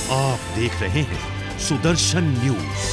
आप देख रहे हैं सुदर्शन न्यूज।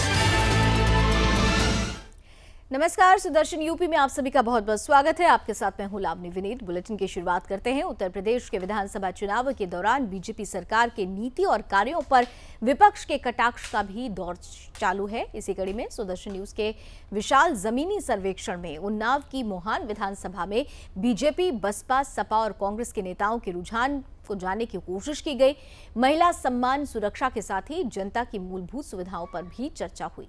नमस्कार, सुदर्शन यूपी में आप सभी का बहुत बहुत स्वागत है। आपके साथ मैं हूं लावनी विनीत। बुलेटिन की शुरुआत करते हैं। उत्तर प्रदेश के विधानसभा चुनाव के दौरान बीजेपी सरकार के नीति और कार्यों पर विपक्ष के कटाक्ष का भी दौर चालू है। इसी कड़ी में सुदर्शन न्यूज के विशाल जमीनी सर्वेक्षण में उन्नाव की मोहान विधानसभा में बीजेपी, बसपा, सपा और कांग्रेस के नेताओं के रुझान को जानने की कोशिश की गई। महिला सम्मान, सुरक्षा के साथ ही जनता की मूलभूत सुविधाओं पर भी चर्चा हुई।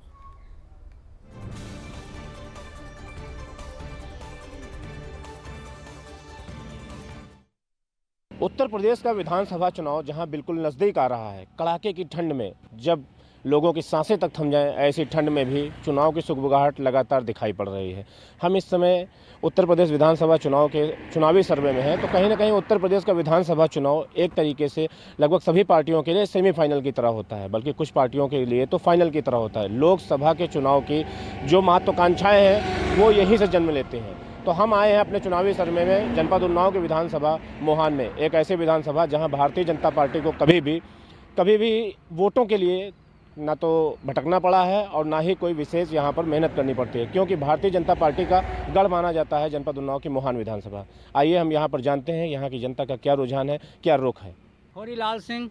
उत्तर प्रदेश का विधानसभा चुनाव जहां बिल्कुल नज़दीक आ रहा है, कड़ाके की ठंड में जब लोगों की सांसें तक थम जाएं, ऐसी ठंड में भी चुनाव की सुगबुगाहट लगातार दिखाई पड़ रही है। हम इस समय उत्तर प्रदेश विधानसभा चुनाव के चुनावी सर्वे में हैं, तो कहीं ना कहीं उत्तर प्रदेश का विधानसभा चुनाव एक तरीके से लगभग सभी पार्टियों के लिए सेमीफाइनल की तरह होता है, बल्कि कुछ पार्टियों के लिए तो फाइनल की तरह होता है। लोकसभा के चुनाव की जो महत्वाकांक्षाएँ हैं वो यहीं से जन्म लेते हैं। तो हम आए हैं अपने चुनावी सर्वे में जनपद उन्नाव के विधानसभा मोहान में, एक ऐसे विधानसभा जहां भारतीय जनता पार्टी को कभी भी वोटों के लिए ना तो भटकना पड़ा है और ना ही कोई विशेष यहां पर मेहनत करनी पड़ती है, क्योंकि भारतीय जनता पार्टी का गढ़ माना जाता है जनपद उन्नाव की मोहान विधानसभा। आइए हम यहां पर जानते हैं यहाँ की जनता का क्या रुझान है, क्या रुख है। होरीलाल सिंह।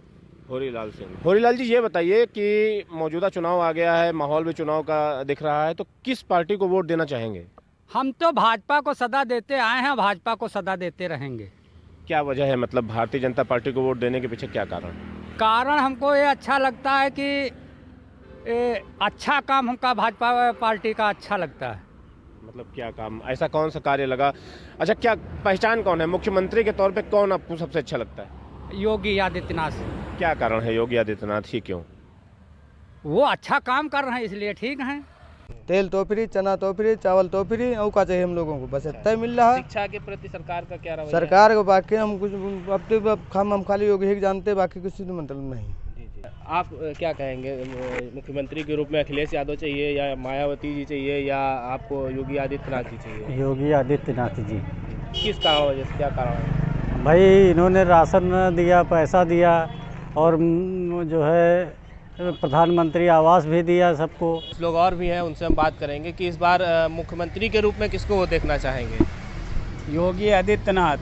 होरीलाल जी, ये बताइए कि मौजूदा चुनाव आ गया है, माहौल भी चुनाव का दिख रहा है, तो किस पार्टी को वोट देना चाहेंगे? हम तो भाजपा को सदा देते आए हैं, भाजपा को सदा देते रहेंगे। क्या वजह है, मतलब भारतीय जनता पार्टी को वोट देने के पीछे क्या कारण हमको ये अच्छा लगता है कि अच्छा काम हमका भाजपा पार्टी का अच्छा लगता है। मतलब क्या काम, ऐसा कौन सा कार्य लगा? अच्छा, क्या पहचान कौन है मुख्यमंत्री के तौर पे, कौन आपको सबसे अच्छा लगता है? योगी आदित्यनाथ। क्या कारण है योगी आदित्यनाथ ही क्यों? वो अच्छा काम कर रहे हैं इसलिए ठीक है। तेल तो फ्री, चना तो फ्री, चावल तो फ्री, और का चाहिए हम लोगों को, बस इतना ही मिल रहा है। शिक्षा के प्रति सरकार का क्या रवैया? सरकार को बाकी हम कुछ हम खाली योगी ही जानते, बाकी किसी को मतलब नहीं। आप क्या कहेंगे, मुख्यमंत्री के रूप में अखिलेश यादव चाहिए या मायावती जी चाहिए या आपको योगी आदित्यनाथ जी चाहिए? योगी आदित्यनाथ जी। किस कारण वजह से, क्या कारण है? भाई इन्होंने राशन दिया, पैसा दिया और जो है प्रधानमंत्री आवास भी दिया सबको। लोग और भी हैं, उनसे हम बात करेंगे कि इस बार मुख्यमंत्री के रूप में किसको वो देखना चाहेंगे? योगी आदित्यनाथ।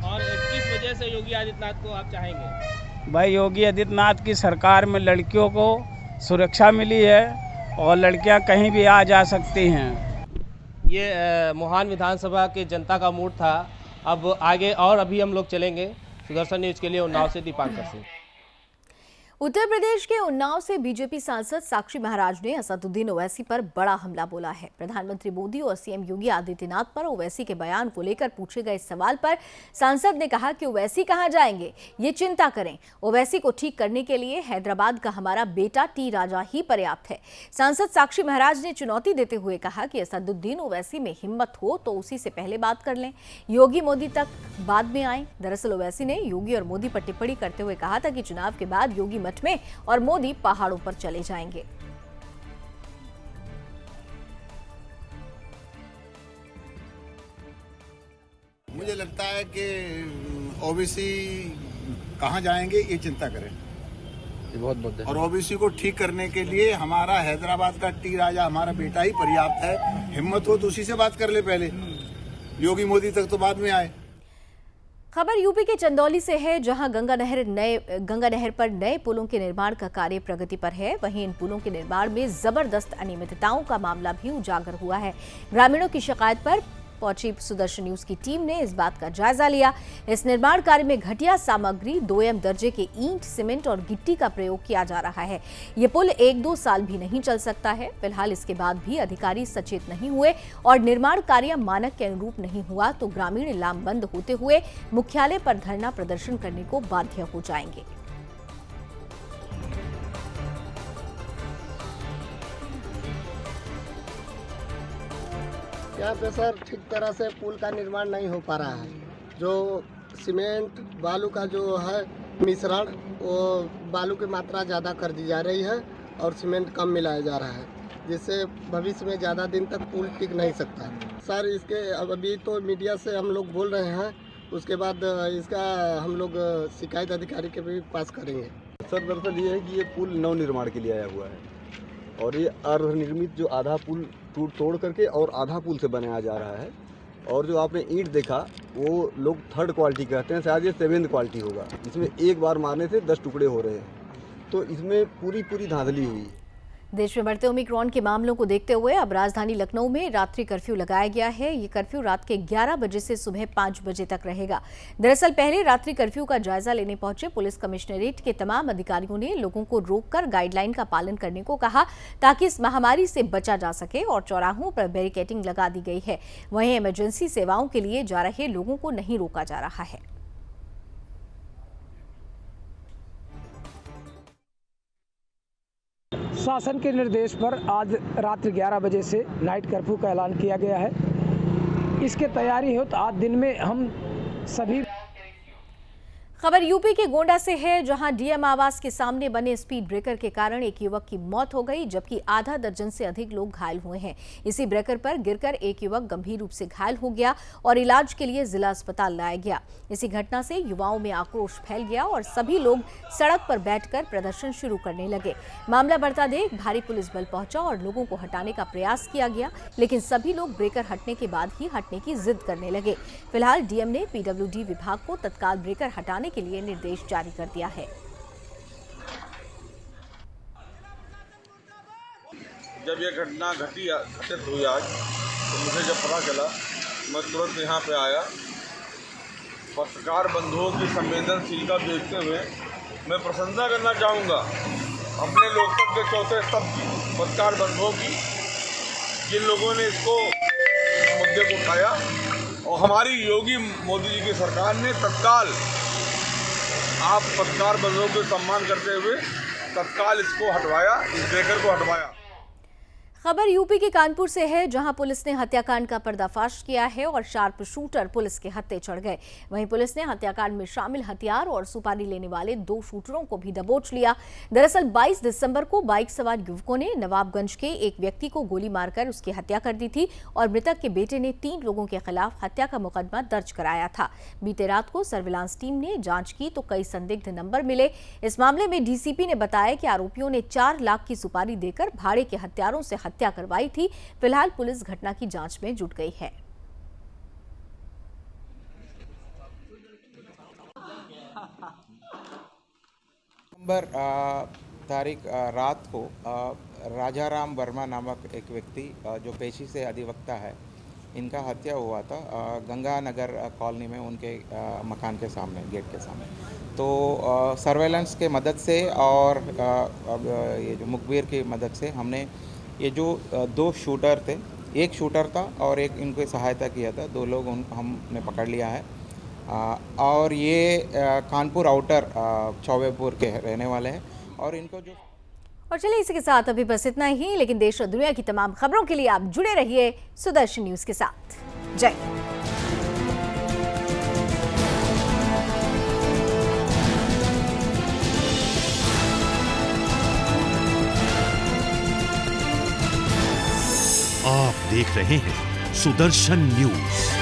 और किस वजह से योगी आदित्यनाथ को आप चाहेंगे? भाई योगी आदित्यनाथ की सरकार में लड़कियों को सुरक्षा मिली है और लड़कियां कहीं भी आ जा सकती हैं। ये मोहान विधानसभा के जनता का मूड था। अब आगे और अभी हम लोग चलेंगे। सुदर्शन न्यूज के लिए उन्नाव से दीपांकर सिंह। उत्तर प्रदेश के उन्नाव से बीजेपी सांसद साक्षी महाराज ने असदुद्दीन ओवैसी पर बड़ा हमला बोला है। प्रधानमंत्री मोदी और सीएम योगी आदित्यनाथ पर ओवैसी के बयान को लेकर पूछे गए सवाल पर सांसद ने कहा कि ओवैसी कहां जाएंगे, ये चिंता करें। ओवैसी को ठीक करने के लिए हैदराबाद का हमारा बेटा टी राजा ही पर्याप्त है। सांसद साक्षी महाराज ने चुनौती देते हुए कहा कि असदुद्दीन ओवैसी में हिम्मत हो तो उसी से पहले बात कर लें, योगी मोदी तक बाद में आए। दरअसल ओवैसी ने योगी और मोदी पर टिप्पणी करते हुए कहा था कि चुनाव के बाद योगी मठ में और मोदी पहाड़ों पर चले जाएंगे। मुझे लगता है कि ओबीसी कहां जाएंगे ये चिंता करें, ये बहुत और ओबीसी को ठीक करने के लिए हमारा हैदराबाद का टी राजा हमारा बेटा ही पर्याप्त है। हिम्मत हो तो उसी से बात कर ले पहले, योगी मोदी तक तो बाद में आए। खबर यूपी के चंदौली से है, जहां गंगा नहर पर नए पुलों के निर्माण का कार्य प्रगति पर है। वहीं इन पुलों के निर्माण में जबरदस्त अनियमितताओं का मामला भी उजागर हुआ है। ग्रामीणों की शिकायत पर पहुंची सुदर्शन न्यूज की टीम ने इस बात का जायजा लिया। इस निर्माण कार्य में घटिया सामग्री, 2M दर्जे के ईंट, सीमेंट और गिट्टी का प्रयोग किया जा रहा है। ये पुल 1-2 साल भी नहीं चल सकता है। फिलहाल इसके बाद भी अधिकारी सचेत नहीं हुए और निर्माण कार्य मानक के अनुरूप नहीं हुआ तो ग्रामीण लामबंद होते हुए मुख्यालय पर धरना प्रदर्शन करने को बाध्य हो जाएंगे। यहाँ पे सर ठीक तरह से पुल का निर्माण नहीं हो पा रहा है। जो सीमेंट बालू का जो है मिश्रण, वो बालू की मात्रा ज़्यादा कर दी जा रही है और सीमेंट कम मिलाया जा रहा है, जिससे भविष्य में ज़्यादा दिन तक पुल टिक नहीं सकता। सर इसके अभी तो मीडिया से हम लोग बोल रहे हैं, उसके बाद इसका हम लोग शिकायत अधिकारी के भी पास करेंगे। सर दरअसल ये है कि ये पुल नवनिर्माण के लिए आया हुआ है और ये अर्धनिर्मित जो आधा पुल तोड़ करके और आधा पुल से बनाया जा रहा है। और जो आपने ईंट देखा वो लोग 3rd क्वालिटी कहते हैं, शायद ये 7th क्वालिटी होगा। इसमें एक बार मारने से 10 टुकड़े हो रहे हैं, तो इसमें पूरी धांधली हुई। देश में बढ़ते ओमिक्रॉन के मामलों को देखते हुए अब राजधानी लखनऊ में रात्रि कर्फ्यू लगाया गया है। ये कर्फ्यू रात के 11 बजे से सुबह 5 बजे तक रहेगा। दरअसल पहले रात्रि कर्फ्यू का जायजा लेने पहुंचे पुलिस कमिश्नरेट के तमाम अधिकारियों ने लोगों को रोककर गाइडलाइन का पालन करने को कहा ताकि इस महामारी से बचा जा सके और चौराहों पर बैरिकेडिंग लगा दी गई है। वहीं इमरजेंसी सेवाओं के लिए जा रहे लोगों को नहीं रोका जा रहा है। शासन के निर्देश पर आज रात्रि 11 बजे से नाइट कर्फ्यू का ऐलान किया गया है। इसके तैयारी हो तो आज दिन में हम सभी। खबर यूपी के गोंडा से है, जहां डीएम आवास के सामने बने स्पीड ब्रेकर के कारण एक युवक की मौत हो गई, जबकि आधा दर्जन से अधिक लोग घायल हुए हैं। इसी ब्रेकर पर गिरकर एक युवक गंभीर रूप से घायल हो गया और इलाज के लिए जिला अस्पताल लाया गया। इसी घटना से युवाओं में आक्रोश फैल गया और सभी लोग सड़क पर बैठकर प्रदर्शन शुरू करने लगे। मामला बढ़ता देख भारी पुलिस बल पहुंचा और लोगों को हटाने का प्रयास किया गया, लेकिन सभी लोग ब्रेकर हटने के बाद ही हटने की जिद करने लगे। फिलहाल डीएम ने पीडब्ल्यूडी विभाग को तत्काल ब्रेकर हटाने के लिए निर्देश जारी कर दिया है। जब ये घटना घटित हुई आज, तो मुझे जब पता चला मैं तुरंत यहाँ पे आया। पत्रकार बंधुओं की संवेदनशीलता देखते हुए मैं प्रशंसा करना चाहूँगा अपने लोकतंत्र के चौथे स्तंभ की, पत्रकार बंधुओं की, जिन लोगों ने इसको मुद्दे को उठाया और हमारी योगी मोदी जी की सरकार ने तत्काल, आप पत्रकार बंधुओं को सम्मान करते हुए तत्काल इसको हटवाया, इस ब्रेकर को हटवाया। खबर यूपी के कानपुर से है, जहां पुलिस ने हत्याकांड का पर्दाफाश किया है और शार्प शूटर पुलिस के हत्थे चढ़ गए। वहीं पुलिस ने हत्याकांड में शामिल हथियार और सुपारी लेने वाले 2 शूटरों को भी दबोच लिया। दरअसल 22 दिसंबर को बाइक सवार युवकों ने नवाबगंज के एक व्यक्ति को गोली मारकर उसकी हत्या कर दी थी और मृतक के बेटे ने 3 लोगों के खिलाफ हत्या का मुकदमा दर्ज कराया था। बीते रात को सर्विलांस टीम ने जांच की तो कई संदिग्ध नंबर मिले। इस मामले में डीसीपी ने बताया कि आरोपियों ने 4 लाख की सुपारी देकर भाड़े के हत्यारों से हत्या करवाई थी। फिलहाल पुलिस घटना की जांच में जुट गई है। तारीख रात को राजाराम वर्मा नामक एक व्यक्ति जो पेशी से अधिवक्ता है, इनका हत्या हुआ था गंगानगर कॉलोनी में, उनके मकान के सामने, गेट के सामने। तो सर्वेलेंस के मदद से और ये जो मुखबिर की मदद से हमने ये जो 2 शूटर थे, एक शूटर था और एक इनको सहायता किया था, 2 लोग हमने पकड़ लिया है। और ये कानपुर आउटर चौबेपुर के रहने वाले हैं और इनको जो। और चलिए इसी के साथ अभी बस इतना ही, लेकिन देश और दुनिया की तमाम खबरों के लिए आप जुड़े रहिए सुदर्शन न्यूज के साथ। जय हिंद। आप देख रहे हैं सुदर्शन न्यूज।